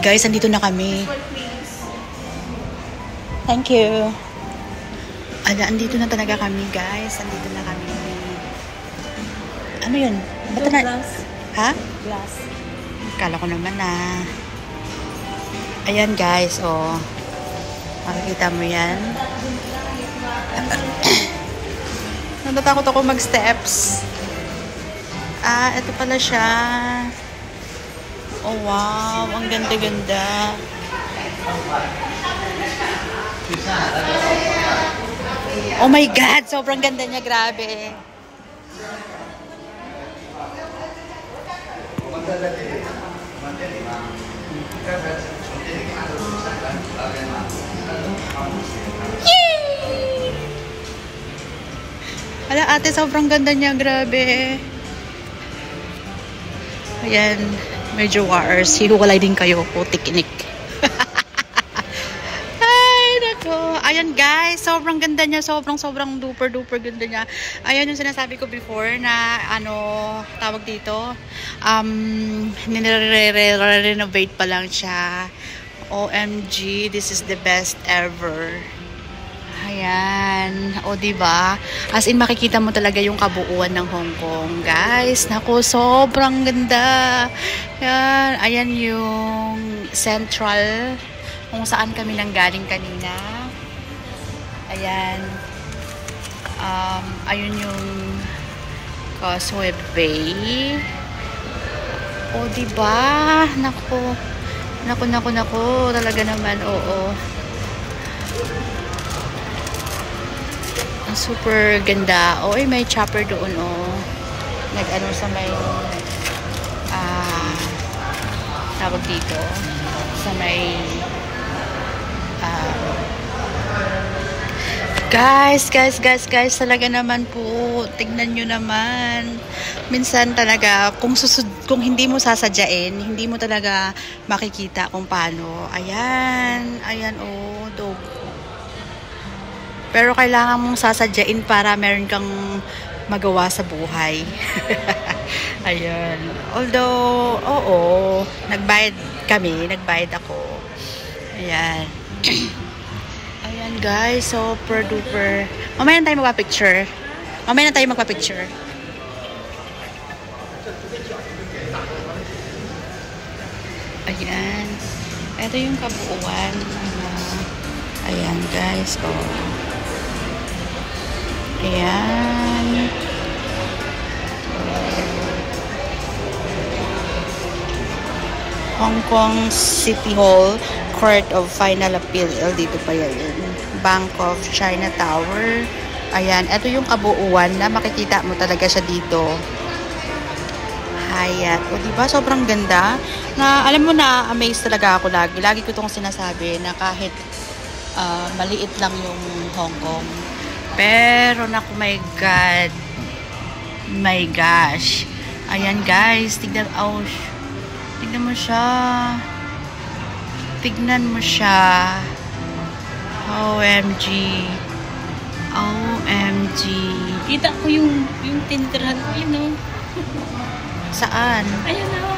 guys, andito na kami. Thank you. Andito na talaga kami guys. Andito na kami. Ano yun? Ba't na? Glass. Ha? Glass. Kala ko naman na. Ayan guys, oh. Makikita mo yan. Natatakot ako mag-steps. Ito pala siya. Oh wow, ang ganda-ganda. Oh my God, sobrang ganda niya, grabe. Hala ate, sobrang ganda niya, grabe. Ayan, medyo wars. Hiwalay din kayo, putik-inik. Ay, nako. Ayan guys, sobrang ganda niya. Sobrang duper ganda niya. Ayan yung sinasabi ko before na tawag dito. Nire-renovate pa lang siya. OMG, this is the best ever. Ayan. O, diba? As in, makikita mo talaga yung kabuuan ng Hong Kong. Guys, naku, sobrang ganda. Ayan. Ayan yung Central, kung saan kami nanggaling kanina. Ayan. Ayun yung Causeway Bay. O, diba? Naku. Naku. Talaga naman, oo. Super ganda. Oh, may chopper doon, oh. Nag-ano sa may tawag dito. Sa may guys, talaga naman po. Tignan nyo naman. Minsan talaga, kung hindi mo sasadyain, hindi mo talaga makikita kung paano. Ayan, oh, dog. Pero kailangan mong sasadyain para meron kang magawa sa buhay. Ayun. Although, oo, nagbayad ako. Ayan. Ayan guys, super duper. Mamaya na tayo magpa-picture. Ayan. Ito yung kabuuan. Ayan guys, oh. Ayan. Hong Kong City Hall, Court of Final Appeal. Dito pa yan. Bank of China Tower. Ayan. Ito yung kabuuan na makikita mo talaga siya dito. Hyatt. O diba? Sobrang ganda. Na, alam mo na, amaze talaga ako lagi. Lagi ko itong sinasabi na kahit maliit lang yung Hong Kong. Pero naku, my God. My gosh. Ayan guys, tignan mo siya. OMG. Kita ko yung tinitirahan ko yun, no? Saan? Ayun, no?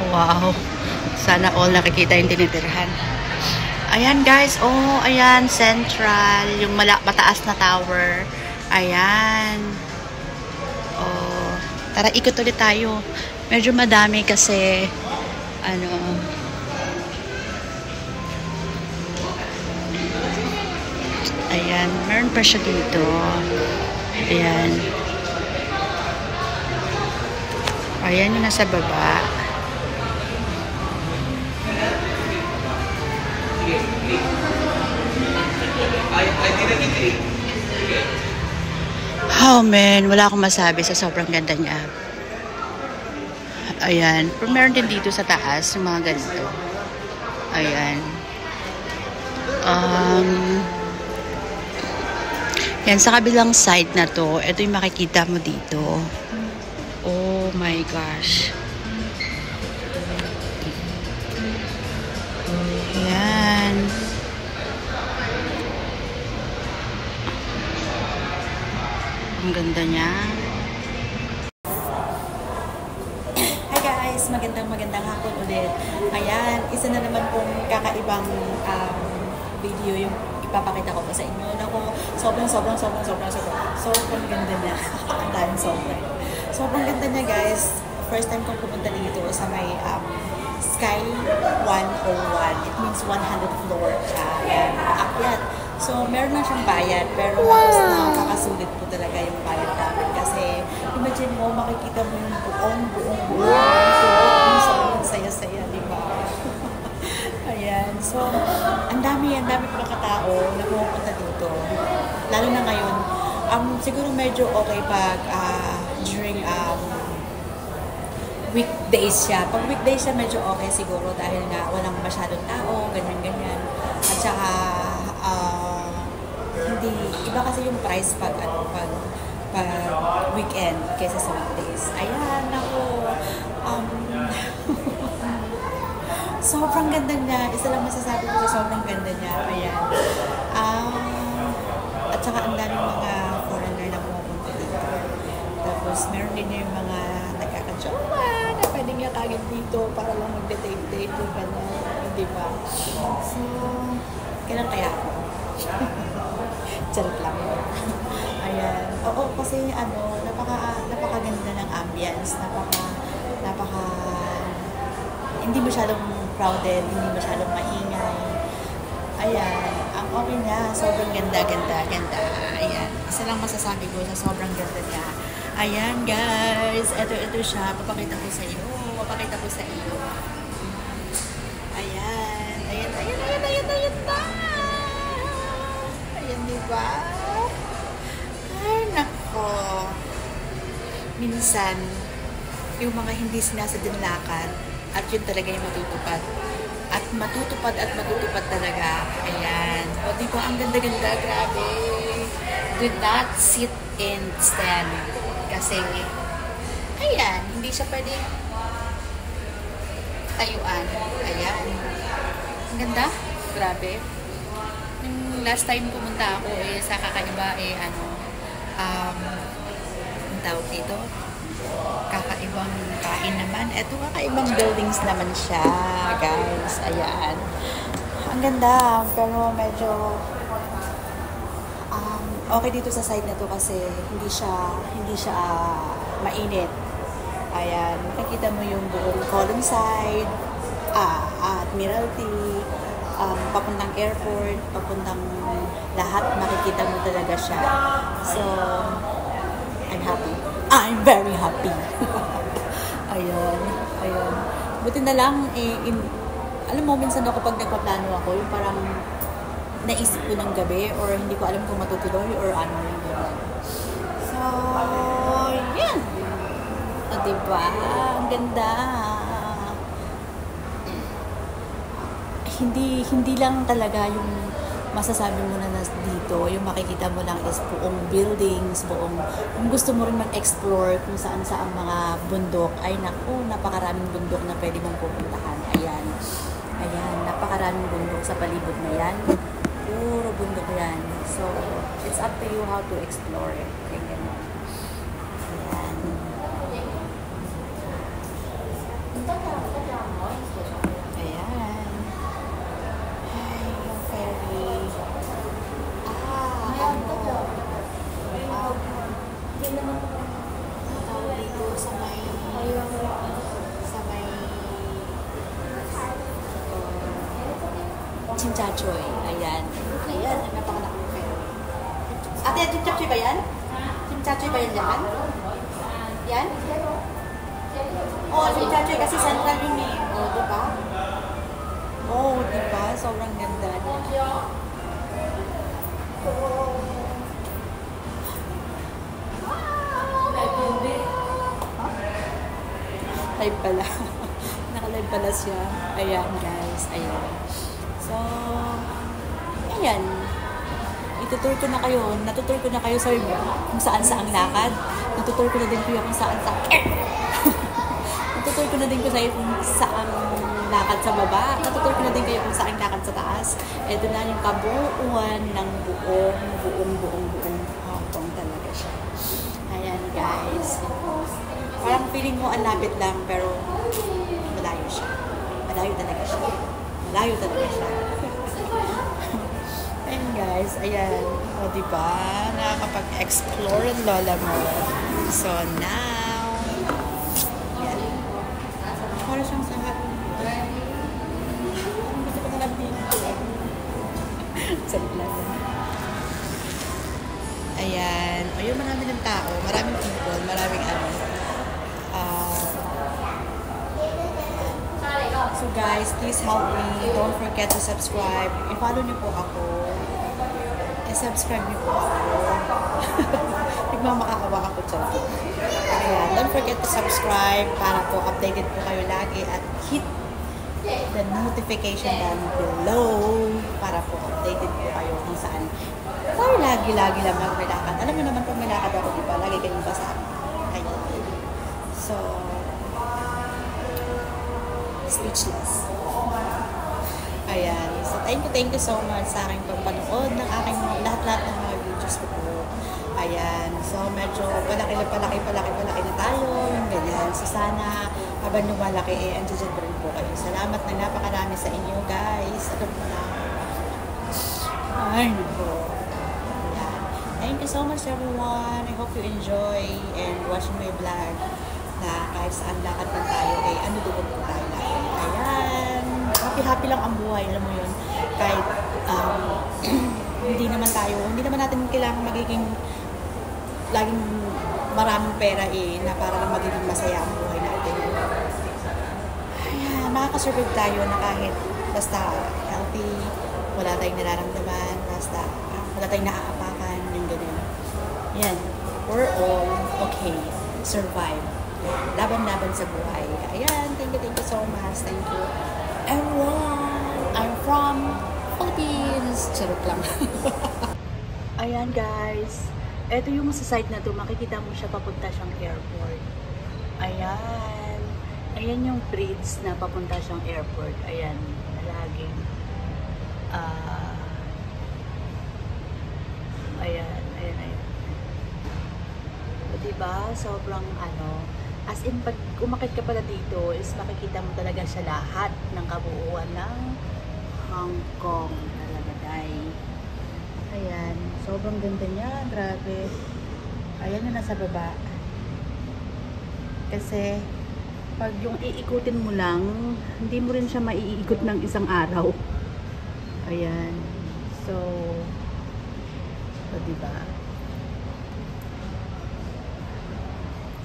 Wow. Sana all nakikita yung tinitirahan. Ayan guys, oh, ayan, Central, yung mataas na tower. Ayan. Oh, tara, ikot ulit tayo. Medyo madami kasi, ayan, meron pa siya dito. Ayan. Ayan yung nasa baba. Oh man, wala akong masabi sa sobrang ganda niya. Ayan, pero meron din dito sa taas yung mga ganito. Ayan. Yan, sa kabilang side na to, ito yung makikita mo dito. Oh my gosh. Ayan. Ang ganda niya. Hi guys, magandang hapon ulit. Ayan, isa na naman pong kakaibang video yung ipapakita ko po sa inyo. Naku, sobrang ganda niya. Ang daming sobrang ganda niya, guys. First time kong pumunta dito sa may Sky 101. It means 100 floor. Ayan, akyat. So, meron lang siyang bayad, pero mas nakakasulit po talaga yung bayad namin. Kasi, imagine mo, makikita mo yung buong. So, sobrang saya-saya, di ba? Ayan. So, ang dami pagkakatao na pumunta dito. Lalo na ngayon, siguro medyo okay pag during weekdays siya. Pag weekdays siya, medyo okay siguro dahil nga walang masyadong tao, ganyan. At saka, hindi, iba kasi yung price pag weekend kaysa sa weekdays. Ayan, ako, sobrang ganda niya. Isa lang masasabi ko, sobrang ganda niya. Ayan. At saka ang daming mga foreigner na pumupunta dito. Tapos, meron din yung mga nagkakajowa na pwedeng yakagin dito para lang mag-date-date yung gano'n. Di ba? So, kailan kaya ako? Charot lang. Ayan. Oo, kasi napakaganda ng ambience. Hindi masyadong crowded, hindi masyadong maingay. Ayan. Ang okay niya, sobrang ganda. Ayan. Isa lang masasabi ko sa sobrang ganda niya. Ayan, guys. Ito siya. Papakita ko sa iyo. Ayan. Ayan na. Ayan, diba? Ay, nako. Minsan, yung mga hindi sinasadyang lakad, at yun talaga yung matutupad. At matutupad talaga. Ayan. O, diba? Ang ganda-ganda. Grabe. Do not sit and stand. Kasi, ayan, hindi siya pwede tayuan. Ayan. Ang ganda. Grabe. Yung last time pumunta ako sa kakaiba ang tawag dito, kakaibang kain naman. Ito kakaibang buildings naman siya, guys. Ayan. Ang ganda, pero medyo okay dito sa side na to kasi hindi siya mainit. Ayan, makikita mo yung buong column side, Admiralty, papuntang airport, papuntang lahat, makikita mo talaga siya. So, I'm happy. I'm very happy. Ayun. Buti na lang, alam mo, minsan ako pag nagpaplano ako, yung parang naisip ko ng gabi or hindi ko alam kung matutuloy or ano yung gano'n. So, yan. O, diba? Ang ganda. Hindi lang talaga yung masasabi mo na dito, yung makikita mo lang is buong buildings, kung gusto mo rin mag-explore kung saan mga bundok, ay naku, napakaraming bundok na pwede mong pupuntahan. Ayan, napakaraming bundok sa palibot na yan. Puro bundok yan. So, it's up to you how to explore it. Ayan. Chimchachoy. Ayan, napakalaki kayo. Ate, chimchachoy ba yan? Chimchachoy ba yan dyan? Yan? Oo, chimchachoy kasi central yun eh. Oo, diba? Oo, diba? Sobrang ganda. Live pala. Naka-live pala siya. Ayan, guys. Ayan. So, ayan. Natutur ko na kayo sa kung saan lakad. Natutur ko na din kayo kung saan Natutur ko na din ko sa kung saan lakad sa baba. Natutur ko na din kayo kung saan lakad sa taas. Ito na yung kabuuan ng buong Hong Kong talaga siya. Ayan, guys. Parang feeling mo ang lapit lang, pero malayo siya. Malayo talaga siya. Malayo talaga siya. And guys, ayan. O, diba? Nakakapag-explore ang lola mo. So, now, ayan. Para siyang sa hapon. Gusto ko talaga dito. Salit lang. Ayan. Ayun, marami ng tao. Maraming people. Maraming ano. So guys, please help me. Don't forget to subscribe. I-follow niyo po ako. I-subscribe niyo po ako. Nagmamakaawa ako dyan. Ayan. Don't forget to subscribe para po updated po kayo lagi at hit the notification down below para po updated po kayo kung saan tayo lagi-lagi lang magmalakad. Alam mo naman pag malakad ako, diba? Lagi kayong kasama. Ayan. So, speechless. Ayan. So, thank you so much sa aking pagpanood ng aking lahat-lahat ng mga videos ko po. Ayan. So, medyo palaki na tayo. Yung ganyan. So, sana habang lumalaki, andiyan pa rin po kayo. Salamat na napakarami sa inyo, guys. Alam mo na. Ay, nako. Ayan. Thank you so much, everyone. I hope you enjoy and watching my vlog na kahit saan lakad lang tayo, ano doon po tayo natin. Ayan. Happy lang ang buhay, alam mo yun. Kahit hindi naman natin kailangan magiging laging maraming pera na para lang magiging masaya ang buhay natin. Ayan, makakasurvive tayo na kahit basta healthy, wala tayong nararamdaman, basta wala tayong naaapakan, yung ganun. Yan, we're all okay. Survive. Laban-laban sa buhay. Ayan, thank you so much. Thank you. Everyone, I'm from Philippines. Charot lang. Ayan guys. Ito yung sa site na to. Makikita mo siya papunta siyang airport. Ayan. Ayan yung bridge na papunta siyang airport. Ayan. Laging. Ayan. Diba? Sobrang as in, pag umakit ka pala dito, is makikita mo talaga siya lahat ng kabuuan ng Hong Kong. Talaga, day. Ayan. Sobrang ganda niya. Grabe. Ayan na nasa baba. Kasi, pag yung iikutin mo lang, hindi mo rin siya maiikot ng isang araw. Ayan. So, diba?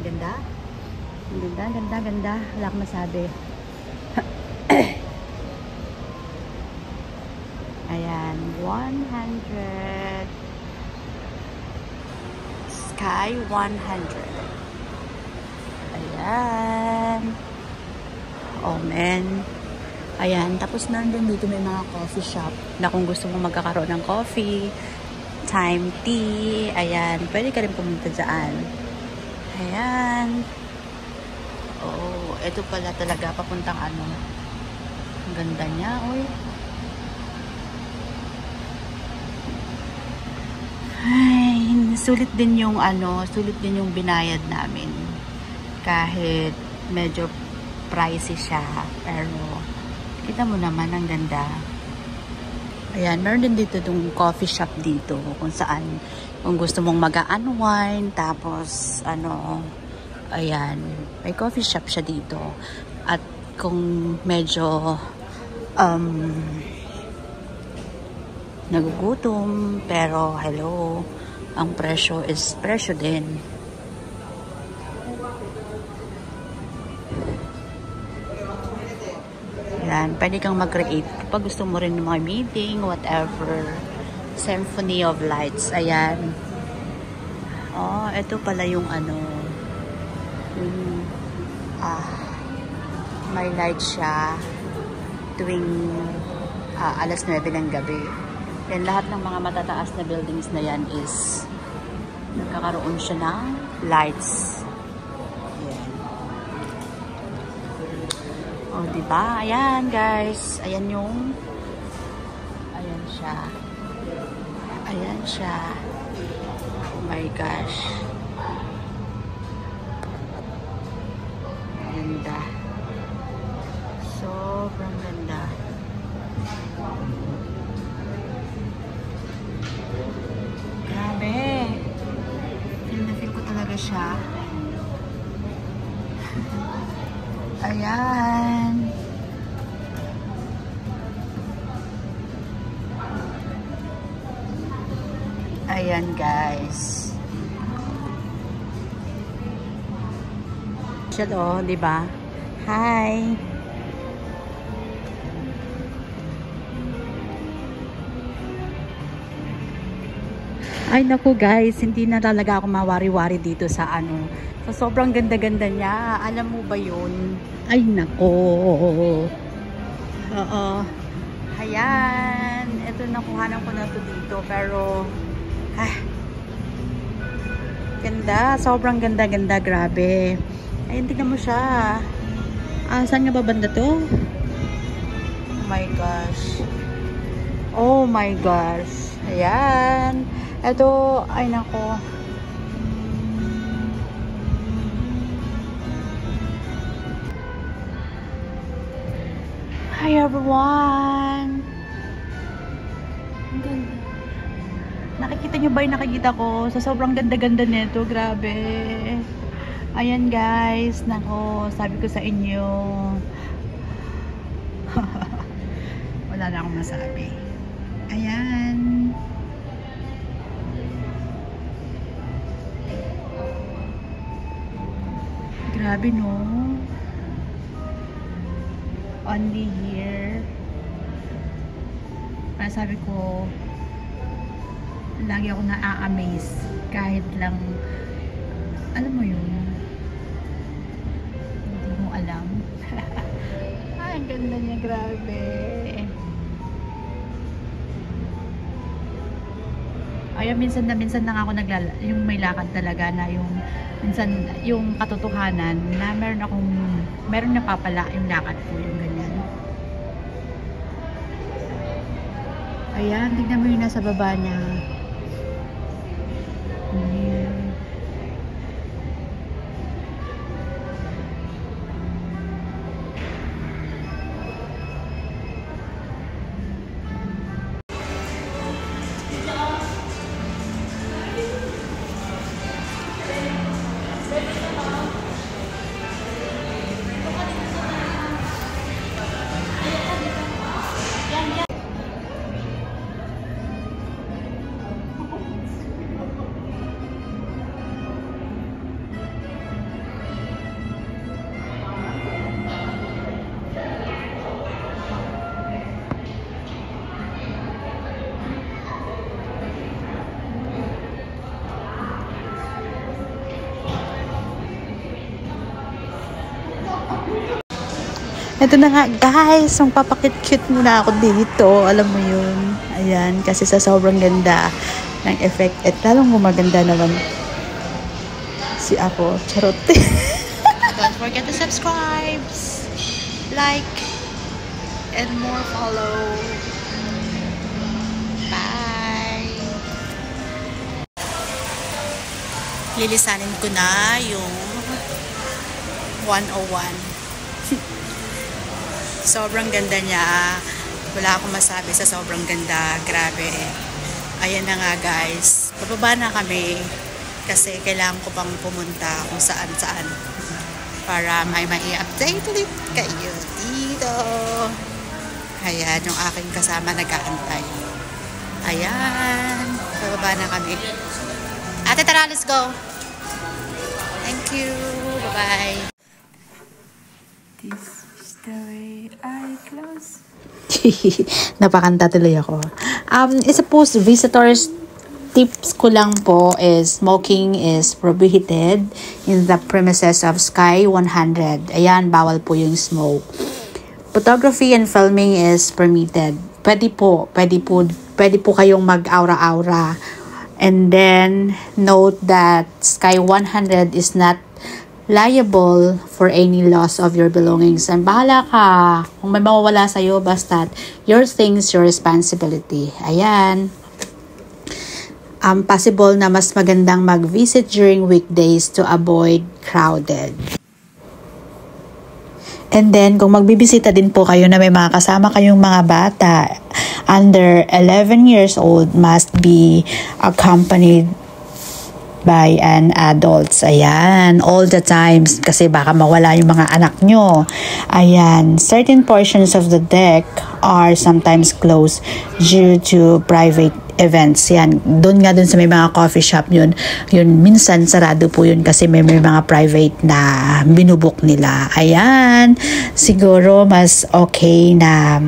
Ganda? Ganda. Wala akong masabi. Ayan. 100. Sky 100. Ayan. Oh, man. Ayan. Tapos nandun dito may mga coffee shop na kung gusto mong magkakaroon ng coffee, time tea. Ayan. Pwede ka rin pumunta dyan. Ayan. Oh, ito pala talaga papuntang ano. Ang ganda niya, oy. Ay, sulit din yung binayad namin. Kahit medyo pricey siya, pero kita mo naman ang ganda. Ayan, meron din dito yung coffee shop dito kung saan kung gusto mong mag-unwind, tapos ayan, may coffee shop siya dito. At kung medyo nagugutom, pero hello, ang presyo is presyo din. Ayan, pwede kang mag-create kapag gusto mo rin ng mga meeting, whatever. Symphony of Lights. Ayan. Oh, ito pala yung may light siya tuwing alas 9 ng gabi. Yan, lahat ng mga matataas na buildings na yan is nagkakaroon siya ng lights. Ayan. Oh, diba? Ayan, guys. Ayan siya. Ayan siya. Oh my gosh. siya. Ayan. Ayan, guys. Siya to, di ba? Hi. Ay naku guys, hindi na talaga ako mawari-wari dito sa ano. So, sobrang ganda-ganda niya. Alam mo ba yun? Ay nako. Oo. Ayan. Ito, nakuhanan ko na to dito. Pero, ganda. Sobrang ganda-ganda. Grabe. Ayun, tignan mo siya. Saan nga ba banda to? Oh my gosh. Oh my gosh. Ayan. Ito, ay nako. Hi everyone! Ang ganda. Nakikita nyo ba yung nakikita ko? Sa sobrang ganda-ganda nito. Grabe. Ayan guys. Nako, sabi ko sa inyo. Wala na akong masabi. Ayan. Grabe no. Only here. Para sabi ko, lagi ako na-amaze kahit lang, alam mo yun, hindi mo alam. Ay, ang ganda niya, grabe. Ay, minsan na ako yung may lakad talaga na yung minsan yung katotohanan na meron napapala yung lakad ko, yung ganyan. Ayan, tignan mo yung nasa baba niya. Ayan. Ito na nga guys, magpapakit-cute muna ako dito. Alam mo yun. Ayan, kasi sa sobrang ganda ng effect. At lalong gumaganda naman si ako. Charot. Don't forget to subscribe, like, and more follow. Bye! Lilisanin ko na yung 101. Sobrang ganda niya. Wala akong masabi sa sobrang ganda. Grabe. Ayan na nga guys. Bababa na kami kasi kailangan ko pang pumunta kung saan-saan para may update ulit kayo dito. Ayan, yung aking kasama nag-aantay. Ayan. Bababa na kami. Ate, tara, let's go. Thank you. Bye-bye. This the way I close. Napakanta tuloy ako. Suppose visitors tips ko lang po is smoking is prohibited in the premises of Sky 100. Ayan, bawal po yung smoke. Photography and filming is permitted. Pwede po kayong mag-aura-aura. And then note that Sky 100 is not liable for any loss of your belongings. And bahala ka kung may mawawala sa'yo, basta your things, your responsibility. Ayan. Possible na mas magandang mag-visit during weekdays to avoid crowded. And then, kung magbibisita din po kayo na may mga kasama kayong mga bata under 11 years old, must be accompanied by an adults. Ayan, all the times kasi baka mawala yung mga anak nyo. Ayan, certain portions of the deck are sometimes closed due to private events. Yan, doon nga sa may mga coffee shop yun minsan sarado po yun kasi may mga private na binubuk nila. Ayan, siguro mas okay na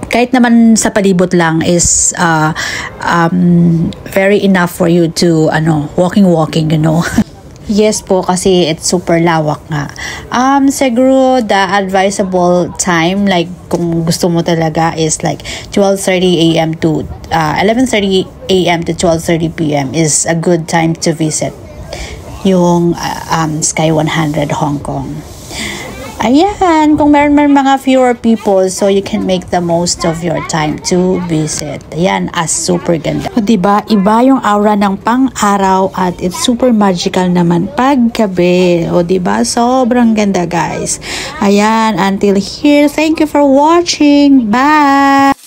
kahit naman sa palibot lang is very enough for you to walking, you know. Yes po, kasi it's super lawak nga. Siguro the advisable time, like kung gusto mo talaga, is like 12:30 a.m. to 11:30 a.m. to 12:30 p.m. is a good time to visit yung Sky 100 Hong Kong. Ayan, kung meron mga fewer people, so you can make the most of your time to visit. Ayan, super ganda. O diba, iba yung aura ng pang-araw at it's super magical naman pag gabi. O diba, sobrang ganda guys. Ayan, until here, thank you for watching. Bye!